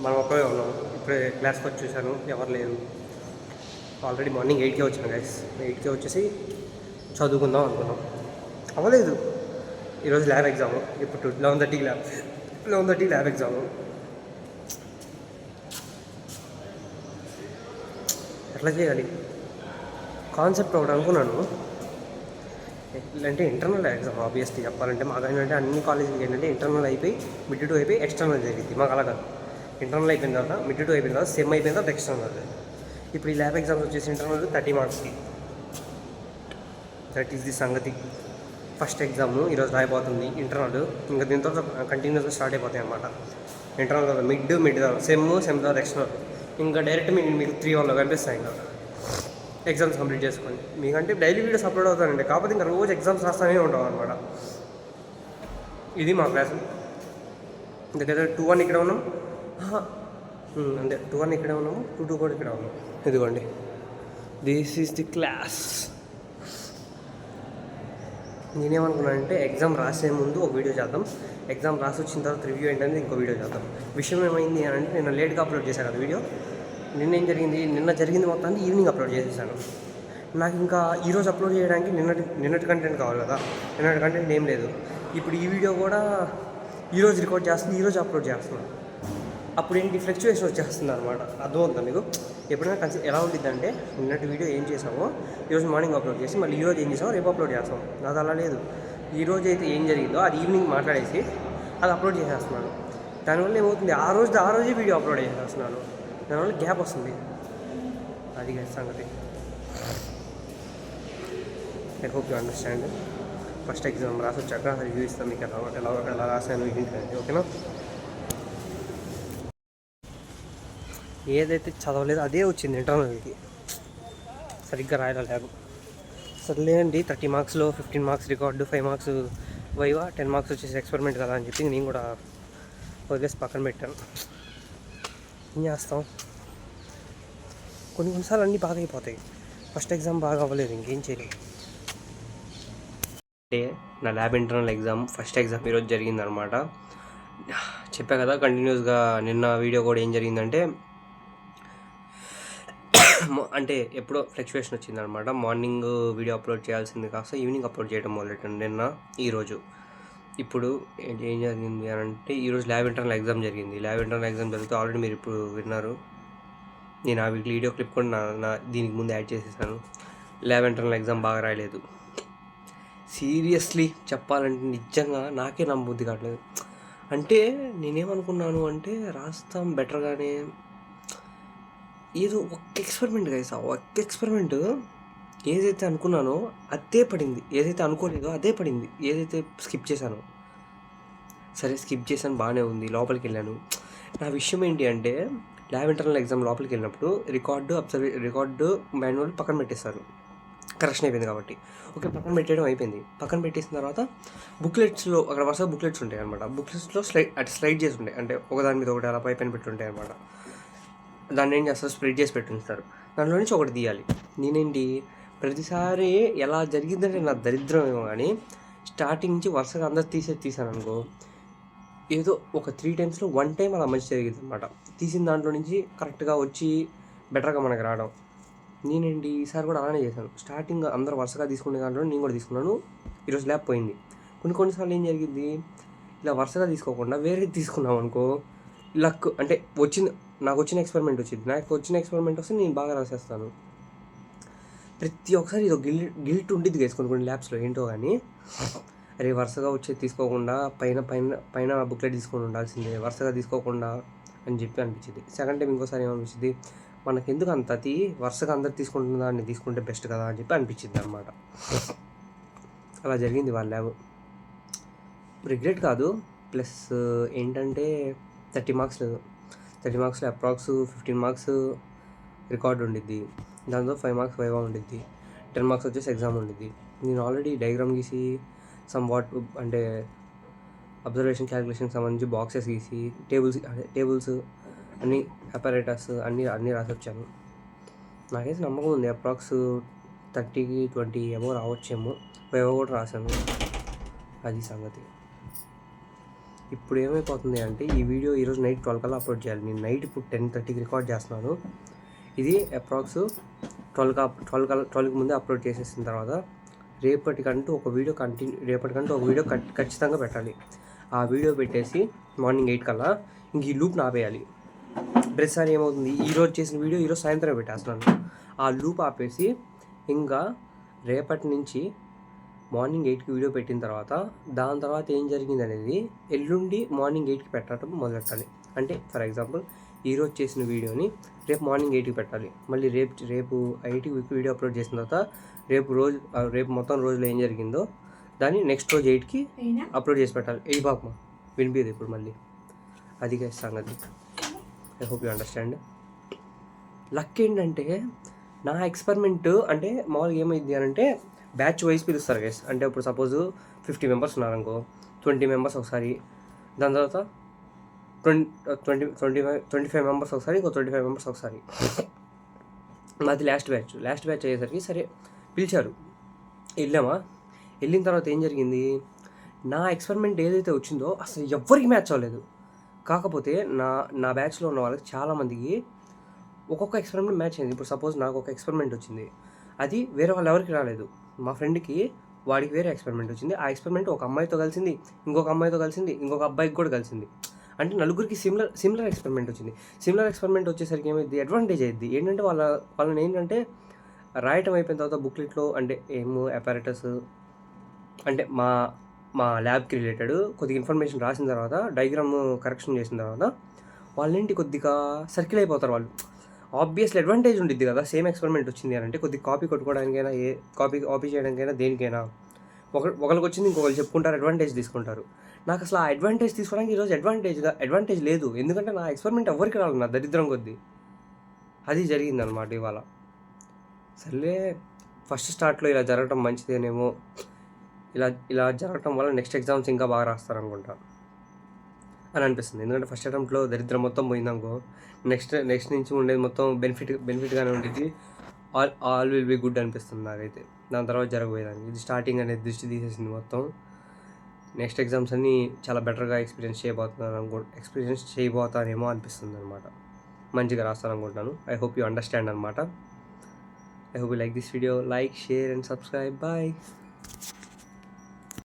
మనం ఒక్కడే ఉన్నాం. ఇప్పుడే క్లాస్కి వచ్చి చూశాను, ఎవరు లేరు. ఆల్రెడీ మార్నింగ్ 8కే వచ్చాను గైస్. 8కే వచ్చేసి చదువుకుందాం అనుకున్నాం, అవ్వలేదు. ఈరోజు ల్యాబ్ ఎగ్జాము. ఇప్పుడు 11:30 ల్యాబ్ ఎగ్జాము. ఎట్లా చేయాలి? కాన్సెప్ట్ ఒకటి అనుకున్నాను. అంటే ఇంటర్నల్ ఎగ్జామ్ ఆబ్వియస్లీ చెప్పాలంటే మాకు ఏంటంటే అన్ని కాలేజీలకి ఏంటంటే ఇంటర్నల్ అయిపోయి మిడ్ 2 అయిపోయి ఎక్స్టర్నల్ జరిగింది. మాకు అలా కాదు. ఇంటర్నల్ అయిపోయిన తర్వాత మిడ్ 2 అయిపోయిన తర్వాత సెమ్ అయిపోయిన తర్వాత ఎక్స్టర్నల్. ఇప్పుడు ఈ ల్యాబ్ ఎగ్జామ్స్ వచ్చేసి ఇంటర్నల్ 30 మార్క్స్కి. దట్ ఈస్ ది సంగతి. ఫస్ట్ ఎగ్జామ్ ఈరోజు రాయిపోతుంది ఇంటర్నల్. ఇంకా దీంతో కంటిన్యూస్గా స్టార్ట్ అయిపోతాయి అన్నమాట. ఇంటర్నల్ తర్వాత మిడ్ సెమ్ తర్వాత ఎక్స్టర్నల్. ఇంకా డైరెక్ట్ మీకు 3 వాళ్ళు కనిపిస్తాయి. ఇంకా ఎగ్జామ్స్ కంప్లీట్ చేసుకోండి. మీకంటే డైలీ వీడియోస్ అప్లోడ్ అవుతానండి, కాకపోతే ఇంకా రోజు ఎగ్జామ్స్ రాస్తూనే ఉంటాం అనమాట. ఇది మా క్లాస్. దగ్గర 2-1 ఇక్కడ ఉన్నాం. అంతే 2-1 ఇక్కడే ఉన్నాము, 2-2 కూడా ఇక్కడ ఉన్నాం. ఇదిగోండి, దిస్ ఈజ్ ది క్లాస్. నేనేమనుకున్నానంటే ఎగ్జామ్ రాసే ముందు ఒక వీడియో చేద్దాం, ఎగ్జామ్ రాసి వచ్చిన తర్వాత రివ్యూ ఏంటనేది ఇంకో వీడియో చేద్దాం. విషయం ఏమైంది అని అంటే నేను లేట్గా అప్లోడ్ చేశాను కదా వీడియో. నిన్న జరిగింది మొత్తాన్ని ఈవినింగ్ అప్లోడ్ చేసేసాను. నాకు ఇంకా ఈరోజు అప్లోడ్ చేయడానికి నిన్నటి కంటెంట్ కావాలి కదా. నిన్నటి కంటెంట్ ఏం లేదు. ఇప్పుడు ఈ వీడియో కూడా ఈరోజు రికార్డ్ చేస్తుంది, ఈరోజు అప్లోడ్ చేస్తున్నాను. అప్పుడు ఏంటి ఫ్లక్చువేషన్ వచ్చేస్తుంది అనమాట. అర్థమవుతుందా మీకు? ఎప్పుడైనా ఎలా ఉంటుందంటే నిన్నటి వీడియో ఏం చేసామో ఈరోజు మార్నింగ్ అప్లోడ్ చేసి మళ్ళీ ఈరోజు ఏం చేసామో రేపు అప్లోడ్ చేస్తాం. నాది అలా లేదు. ఈరోజు అయితే ఏం జరిగిందో అది ఈవినింగ్ మాట్లాడేసి అది అప్లోడ్ చేసేస్తున్నాను. దానివల్ల ఏమవుతుంది, ఆ రోజే వీడియో అప్లోడ్ చేసేస్తున్నాను. దానివల్ల గ్యాప్ వస్తుంది. అది సంగతి. I hope you understand. First exam రాసి వచ్చాక రివ్యూ ఇస్తాను మీకు ఎలా రాసాను ఏంటంటే. ఓకేనా? ఏదైతే చదవలేదో అదే వచ్చింది ఇంటర్నల్కి. సరిగ్గా రాయలేదు. సర్లేండి, 30 మార్క్స్లో 15 marks record, 5 marks viva, 10 marks వచ్చేసి ఎక్స్పెరిమెంట్ కదా అని చెప్పి నేను కూడా వదిలేసి పక్కన పెట్టాను. ఏం చేస్తాం, కొన్నిసార్లు అన్నీ బాగా అయిపోతాయి. ఫస్ట్ ఎగ్జామ్ బాగా అవ్వలేదు, ఇంకేం చేయలేదు. అంటే నా lab internal exam first exam ఈరోజు జరిగిందనమాట. చెప్పా కదా కంటిన్యూస్గా. నిన్న వీడియో కూడా ఏం జరిగిందంటే అంటే ఎప్పుడో ఫ్లక్చువేషన్ వచ్చిందనమాట. మార్నింగ్ వీడియో అప్లోడ్ చేయాల్సింది కాస్త ఈవినింగ్ అప్లోడ్ చేయడం మొదలెట్టాను నిన్న ఈరోజు. ఇప్పుడు ఏం జరిగింది అని అంటే ఈరోజు ల్యాబ్ ఇంటర్నల్ ఎగ్జామ్ జరిగింది. ల్యాబ్ ఇంటర్నల్ ఎగ్జామ్ జరిగితే ఆల్రెడీ మీరు ఇప్పుడు విన్నారు. నేను ఆ వీడియో క్లిప్ కూడా నా దీనికి ముందు యాడ్ చేసేసాను. ల్యాబ్ ఇంటర్నల్ ఎగ్జామ్ బాగా రాయలేదు. సీరియస్లీ చెప్పాలంటే నిజంగా నాకే నమ్మబుద్ధి కావట్లేదు. అంటే నేనేమనుకున్నాను అంటే రాస్తాం బెటర్గానే, ఏదో ఒక్క ఎక్స్పెరిమెంట్ కదా, ఒక్క ఎక్స్పెరిమెంట్ ఏదైతే అనుకున్నానో అదే పడింది, ఏదైతే అనుకోలేదో అదే పడింది. ఏదైతే స్కిప్ చేశానో సరే స్కిప్ చేశాను, బాగానే ఉంది. లోపలికి వెళ్ళాను. నా విషయం ఏంటి అంటే ల్యాబ్ ఇంటర్నల్ ఎగ్జామ్ లోపలికి వెళ్ళినప్పుడు రికార్డు మాన్యువల్ పక్కన పెట్టేస్తారు, కరెక్షన్ అయిపోయింది కాబట్టి. ఓకే, పక్కన పెట్టేయడం అయిపోయింది. పక్కన పెట్టేసిన తర్వాత బుక్లెట్స్లో అక్కడ వరుసగా బుక్లెట్స్ ఉంటాయి అనమాట. బుక్లెట్స్లో స్లైడ్ చేసి ఉంటాయి, అంటే ఒకదాని మీద ఒకటి అలా పైన పెట్టుంటాయి అనమాట. దాన్ని ఏం చేస్తారు, స్ప్రెడ్ చేసి పెట్టుంటారు. దాంట్లో నుంచి ఒకటి తీయాలి. నేనేంటి ప్రతిసారి ఎలా జరిగిందంటే నా దరిద్రం ఏమో కానీ స్టార్టింగ్ నుంచి వరుసగా అందరు తీసాను అనుకో, ఏదో ఒక 3 టైమ్స్లో 1 టైం అలా మంచి జరిగింది అనమాట. తీసిన దాంట్లో నుంచి కరెక్ట్గా వచ్చి బెటర్గా మనకి రావడం. నేనేంటి ఈసారి కూడా అలానే చేశాను. స్టార్టింగ్ అందరూ వరుసగా తీసుకునే దాంట్లో నేను కూడా తీసుకున్నాను. ఈరోజు ల్యాబ్ పోయింది. కొన్నిసార్లు ఏం జరిగింది, ఇలా వరుసగా తీసుకోకుండా వేరేది తీసుకున్నాం అనుకో, లక్ అంటే నాకు వచ్చిన ఎక్స్పెరిమెంట్ వచ్చింది. నాకు వచ్చిన ఎక్స్పెరిమెంట్ వస్తే నేను బాగా రాసేస్తాను. ప్రతి ఒక్కసారి ఇది గిల్ట్ ఉండిద్ది గైస్ కొన్ని ల్యాబ్స్లో ఏంటో కానీ. అరే వరుసగా వచ్చేది తీసుకోకుండా పైన బుక్లెట్ తీసుకొని ఉండాల్సిందే, వరుసగా తీసుకోకుండా అని చెప్పి అనిపించింది. సెకండ్ టైం ఇంకోసారి ఏమనిపించింది, మనకెందుకు అంత అతి, వరుసగా అందరు తీసుకుంటున్న దాన్ని తీసుకుంటే బెస్ట్ కదా అని చెప్పి అనిపించింది అనమాట. అలా జరిగింది వాళ్ళ ల్యాబ్. రిగ్రెట్ కాదు, ప్లస్ ఏంటంటే 30 మార్క్స్లో అప్రాక్స్ 15 మార్క్స్ రికార్డ్ ఉండిద్ది. దాంతో 5 మార్క్స్ వైవా ఉండిద్ది, 10 మార్క్స్ వచ్చేసి ఎగ్జామ్ ఉండిద్ది. నేను ఆల్రెడీ డయాగ్రామ్ గీసి అంటే అబ్జర్వేషన్ క్యాలిక్యులేషన్కి సంబంధించి బాక్సెస్ గీసి టేబుల్స్ అన్నీ అపారేటస్ అన్నీ రాసి వచ్చాను. నాకైతే నమ్మకం ఉంది అప్రాక్స్ 30-20 ఏమో రావచ్చేమో. వైవా కూడా రాశాను. అది సంగతి. ఇప్పుడు ఏమైపోతుంది అంటే ఈ వీడియో ఈరోజు నైట్ 12 కల్లా అప్లోడ్ చేయాలి. నేను నైట్ ఇప్పుడు 10:30కి రికార్డ్ చేస్తున్నాను. ఇది అప్రాక్స్ 12కి ముందే అప్లోడ్ చేసేసిన తర్వాత రేపటికంటూ ఒక వీడియో ఖచ్చితంగా పెట్టాలి. ఆ వీడియో పెట్టేసి మార్నింగ్ 8 కల్లా ఇంక ఈ లూప్ని ఆపేయాలి. ప్రతిసారి ఏమవుతుంది, ఈరోజు చేసిన వీడియో ఈరోజు సాయంత్రం పెట్టేస్తున్నాను. ఆ లూప్ ఆపేసి ఇంకా రేపటి నుంచి మార్నింగ్ 8కి వీడియో పెట్టిన తర్వాత దాని తర్వాత ఏం జరిగింది అనేది ఎల్లుండి మార్నింగ్ 8కి పెట్టడం మొదలెట్టాలి. అంటే ఫర్ ఎగ్జాంపుల్ ఈరోజు చేసిన వీడియోని రేపు మార్నింగ్ 8కి పెట్టాలి. మళ్ళీ రేపు 8కి వీడియో అప్లోడ్ చేసిన తర్వాత రేపు మొత్తం రోజులో ఏం జరిగిందో దాన్ని నెక్స్ట్ రోజు 8కి అప్లోడ్ చేసి పెట్టాలి. బాబు వినిపించదు ఇప్పుడు మళ్ళీ. అది సంగతి. I hope you understand. Luck ఏంటంటే నా ఎక్స్పెరిమెంట్ అంటే మామూలుగా ఏమైంది అని అంటే బ్యాచ్ వైజ్ పిలుస్తారు గైస్. అంటే ఇప్పుడు సపోజ్ 50 మెంబర్స్ ఉన్నారనుకో, 20 మెంబర్స్ ఒకసారి, దాని తర్వాత 25 మెంబర్స్ ఒకసారి, ఇంకో 25 మెంబర్స్ ఒకసారి. మాది లాస్ట్ బ్యాచ్ అయ్యేసరికి సరే పిలిచారు, వెళ్ళిన తర్వాత ఏం జరిగింది, నా ఎక్స్పెరిమెంట్ ఏదైతే వచ్చిందో అసలు ఎవ్వరికి మ్యాచ్ అవ్వలేదు. కాకపోతే నా బ్యాచ్లో ఉన్న వాళ్ళకి చాలామందికి ఒక్కొక్క ఎక్స్పెరిమెంట్ మ్యాచ్ అయింది. ఇప్పుడు సపోజ్ నాకు ఒక ఎక్స్పెరిమెంట్ వచ్చింది, అది వేరే వాళ్ళు ఎవరికి రాలేదు. మా ఫ్రెండ్కి వాడికి వేరే ఎక్స్పెరిమెంట్ వచ్చింది. ఆ ఎక్స్పెరిమెంట్ ఒక అమ్మాయితో కలిసింది, ఇంకొక అమ్మాయితో కలిసింది, ఇంకొక అబ్బాయికి కూడా కలిసింది. అంటే నలుగురికి సిమిలర్ ఎక్స్పెరిమెంట్ వచ్చింది. సిమిలర్ ఎక్స్పెరిమెంట్ వచ్చేసరికి ఏమైంది, అడ్వాంటేజ్ అయ్యింది ఏంటంటే వాళ్ళని ఏంటంటే రాయటం అయిపోయిన తర్వాత బుక్లెట్లో అంటే అపారటస్ అంటే మా ల్యాబ్కి రిలేటెడ్ కొద్దిగా ఇన్ఫర్మేషన్ రాసిన తర్వాత డయాగ్రామ్ కరెక్షన్ చేసిన తర్వాత వాళ్ళేంటి కొద్దిగా సర్కిల్ అయిపోతారు. వాళ్ళు ఆబ్వియస్లీ అడ్వాంటేజ్ ఉంటుంది కదా, సేమ్ ఎక్స్పెరిమెంట్ వచ్చింది అని అంటే కొద్దిగా కాపీ కొట్టుకోవడానికైనా కాపీ చేయడానికైనా దేనికైనా ఒకరికి వచ్చింది ఇంకొకరు చెప్పుకుంటారు, అడ్వాంటేజ్ తీసుకుంటారు. నాకు అసలు ఆ అడ్వాంటేజ్ తీసుకోవడానికి ఈరోజు అడ్వాంటేజ్ లేదు. ఎందుకంటే నా ఎక్స్పెరిమెంట్ ఎవరికి రాలేదు, నా దరిద్రం కొద్దీ. అది జరిగిందనమాట ఇవాళ. సర్లే ఫస్ట్ స్టార్ట్లో ఇలా జరగటం మంచిదేనేమో, ఇలా జరగటం వల్ల నెక్స్ట్ ఎగ్జామ్స్ ఇంకా బాగా రాస్తారనుకుంటా అని అనిపిస్తుంది. ఎందుకంటే ఫస్ట్ అటెంప్ట్లో దరిద్రం మొత్తం పోయిందనుకో, నెక్స్ట్ నుంచి ఉండేది మొత్తం బెనిఫిట్గానే ఉండేది. ఆల్ విల్ బీ గుడ్ అనిపిస్తుంది నాకైతే. దాని తర్వాత జరగబోయేదాన్ని ఇది స్టార్టింగ్ అనేది దృష్టి తీసేసింది మొత్తం. నెక్స్ట్ ఎగ్జామ్స్ అన్నీ చాలా బెటర్గా ఎక్స్పీరియన్స్ చేయబోతానేమో అనిపిస్తుంది అనమాట. మంచిగా రాస్తాను అనుకుంటున్నాను. ఐ హోప్ యూ అండర్స్టాండ్ అనమాట. I hope you like this video. Like, share and subscribe. Bye.